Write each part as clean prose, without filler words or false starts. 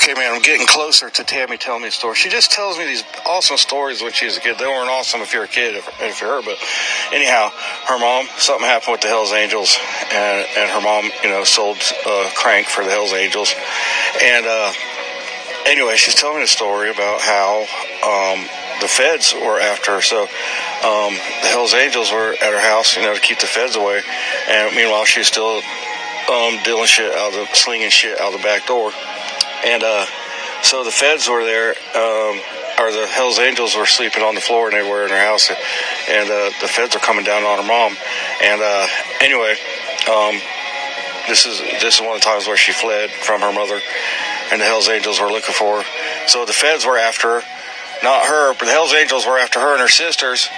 Okay, man, I'm getting closer to Tammy telling me a story. She just tells me these awesome stories when she was a kid. They weren't awesome if you're a kid, if you're her, but anyhow, her mom, something happened with the Hells Angels, and her mom, sold crank for the Hells Angels. And anyway, she's telling me a story about how the feds were after her. So the Hells Angels were at her house, to keep the feds away. And meanwhile, she's still slinging shit out the back door. And so the feds were there, or the Hells Angels were sleeping on the floor, and they were in her house, and the feds are coming down on her mom. And anyway, this is one of the times where she fled from her mother, and the Hells Angels were looking for her. So the feds were after her, not her, but the Hells Angels were after her and her sisters,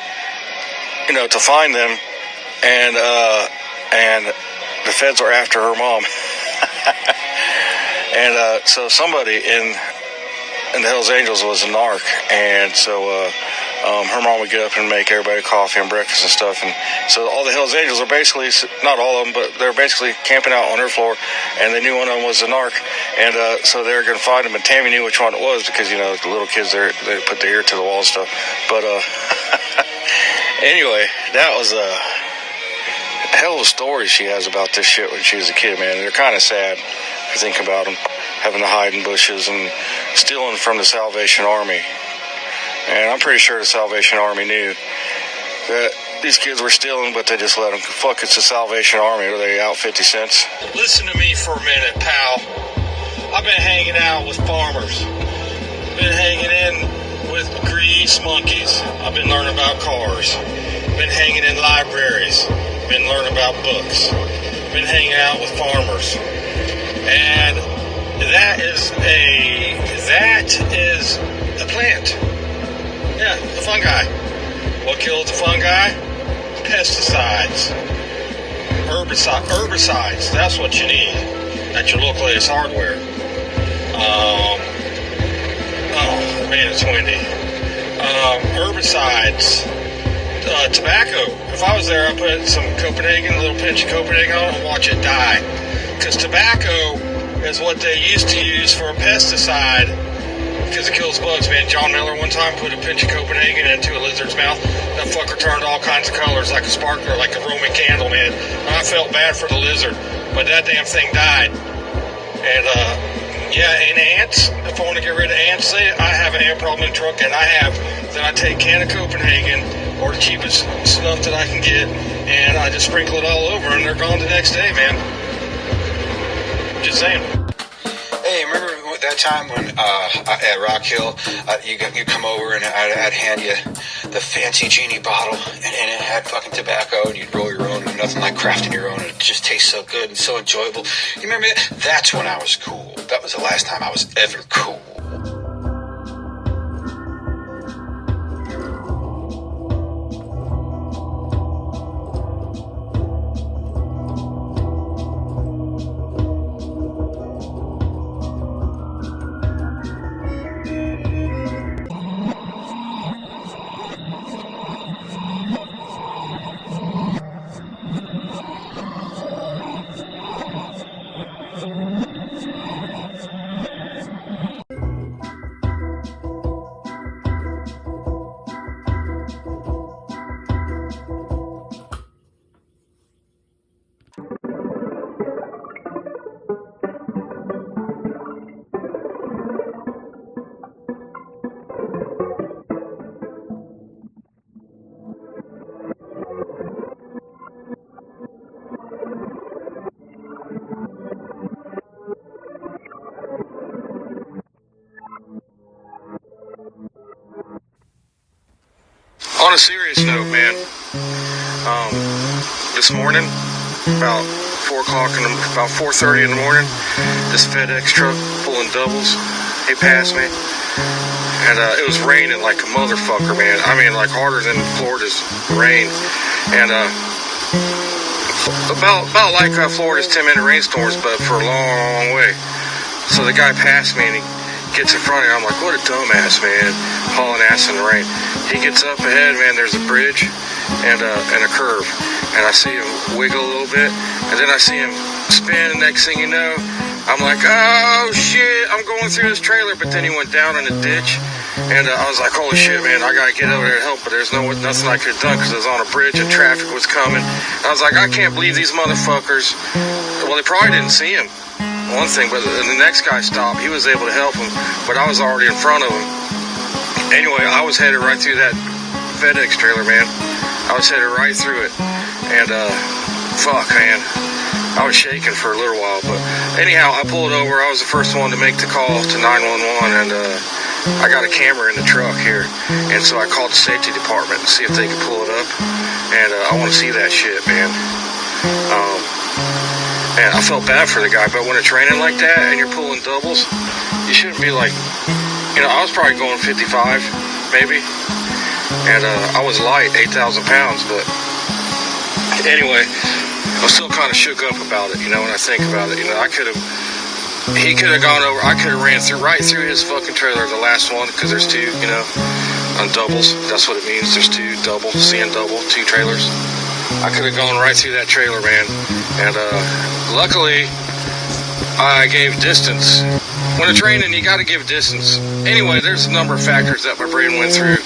to find them, and the feds were after her mom. And so somebody in the Hells Angels was a narc, and so her mom would get up and make everybody coffee and breakfast and stuff. And so all the Hells Angels are basically, not all of them, but they're basically camping out on her floor, and they knew one of them was a narc. And so they were going to find him, and Tammy knew which one it was because, the little kids, they put their ear to the wall and stuff. But anyway, that was a hell of a story she has about this shit when she was a kid, man. They're kind of sad to think about them having to hide in bushes and stealing from the Salvation Army. And I'm pretty sure the Salvation Army knew that these kids were stealing, but they just let them. Fuck, it's the Salvation Army. Are they out 50 cents? Listen to me for a minute, pal. I've been hanging out with farmers. Been hanging in with grease monkeys. I've been learning about cars. Been hanging in libraries. Been learning about books. Been hanging out with farmers. And that is a plant. Yeah, the fungi. What kills the fungi? Pesticides. Herbicides. That's what you need at your local Ace Hardware. Oh, man, it's windy. Herbicides. Tobacco. If I was there, I'd put some Copenhagen, a little pinch of Copenhagen on it and watch it die. Because tobacco is what they used to use for a pesticide because it kills bugs, man. John Miller one time put a pinch of Copenhagen into a lizard's mouth. That fucker turned all kinds of colors like a sparkler, like a Roman candle, man. And I felt bad for the lizard, but that damn thing died. And, and ants, if I want to get rid of ants, say I have an ant problem in the truck, and then I take a can of Copenhagen, or the cheapest stuff that I can get, and I just sprinkle it all over, and they're gone the next day, man. Just saying. Hey, remember that time when at Rock Hill, you come over and I'd hand you the fancy genie bottle, and it had fucking tobacco, and you'd roll your own, and nothing like crafting your own, and it just tastes so good and so enjoyable. You remember that? That's when I was cool. That was the last time I was ever cool. On a serious note, man, this morning, about 4:30 in the morning, this FedEx truck pulling doubles, he passed me, and it was raining like a motherfucker, man. I mean, like harder than Florida's rain, and about like Florida's 10-minute rainstorms, but for a long way. So the guy passed me, and he gets in front of me. I'm like, what a dumbass, man, hauling ass in the rain. He gets up ahead, man, there's a bridge and a curve, and I see him wiggle a little bit, and then I see him spin, and next thing you know, I'm like, oh shit, I'm going through this trailer, but then he went down in a ditch, and I was like, holy shit, man, I gotta get over there to help, but there's nothing I could have done because I was on a bridge and traffic was coming. I was like, I can't believe these motherfuckers. Well, they probably didn't see him, one thing, but the next guy stopped. He was able to help him, but I was already in front of him. Anyway, I was headed right through that FedEx trailer, man. I was headed right through it, and fuck, man, I was shaking for a little while, but anyhow, I pulled over. I was the first one to make the call to 911, and I got a camera in the truck here, and so I called the safety department to see if they could pull it up, and I want to see that shit, man. And I felt bad for the guy, but when it's raining like that and you're pulling doubles, you shouldn't be like, I was probably going 55, maybe, and I was light, 8,000 pounds, but anyway, I'm still kind of shook up about it, when I think about it. He could have gone over, I could have ran right through his fucking trailer, the last one, because there's two, on doubles. That's what it means. There's two double, seeing double, two trailers. I could have gone right through that trailer, man. And luckily, I gave distance. When it's raining, you got to give distance. Anyway, there's a number of factors that my brain went through.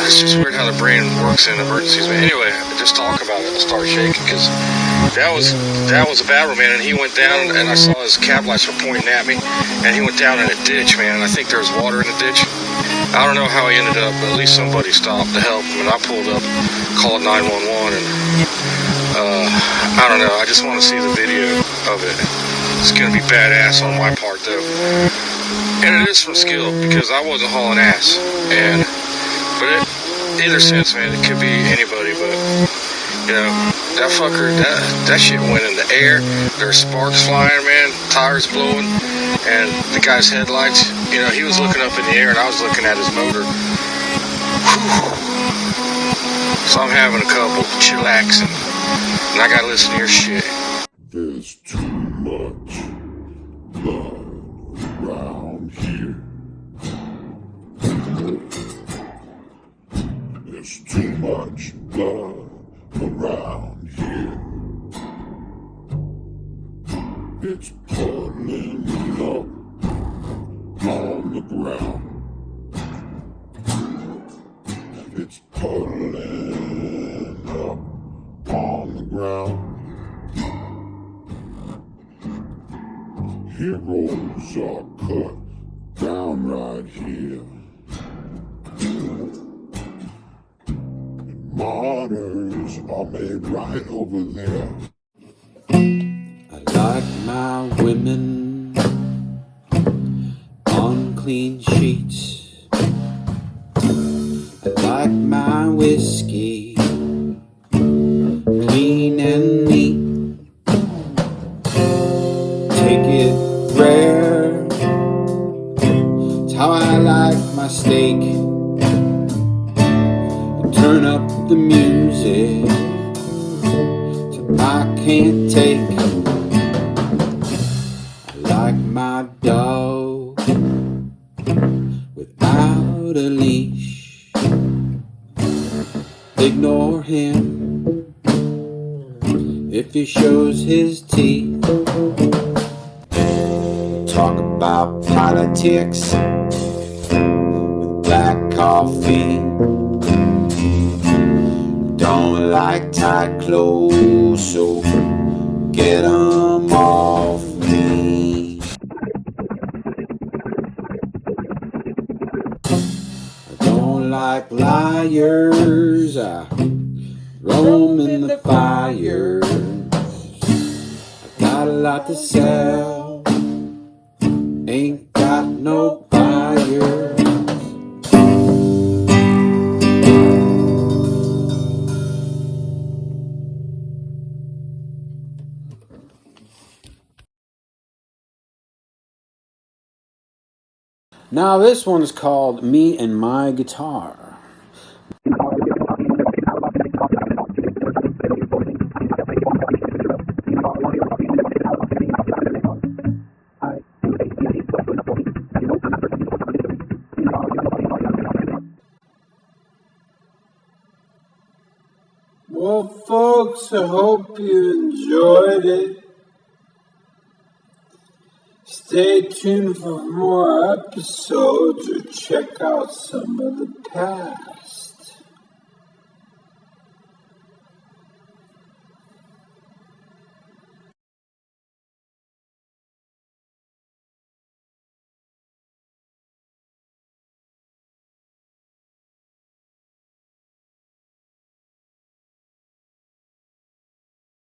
It's just weird how the brain works in emergencies. But anyway, just talk about it. I started shaking because that was a bad one, man. And he went down, and I saw his cab lights were pointing at me, and he went down in a ditch, man. And I think there was water in the ditch. I don't know how he ended up, but at least somebody stopped to help him. And I pulled up, called 911, and I don't know. I just want to see the video of it. It's gonna be badass on my part, though. And it is from skill because I wasn't hauling ass. But either sense, man, it could be anybody, but that fucker, that shit went in the air. There's sparks flying, man, tires blowing, and the guy's headlights, he was looking up in the air and I was looking at his motor. Whew. So I'm having a couple, chillaxing, and I gotta listen to your shit. There's too much blood around here. There's too much blood around here. It's puddling up on the ground. It's puddling up on the ground. Heroes are cut down right here. Martyrs are made right over there. I like my women on clean sheets. I like my whiskey clean and neat. Take it rare, it's how I like my steak. Turn up the music till I can't take. I like my dog without a leash. Ignore him if he shows his teeth. Talk about politics with black coffee. Don't like tight clothes, so get 'em off me. I don't like liars, I roam in the fire. I got a lot to sell, ain't got no buyer. Now this one is called Me and My Guitar. Well, folks, I hope you enjoyed it. Stay tuned for more episodes or check out some of the past.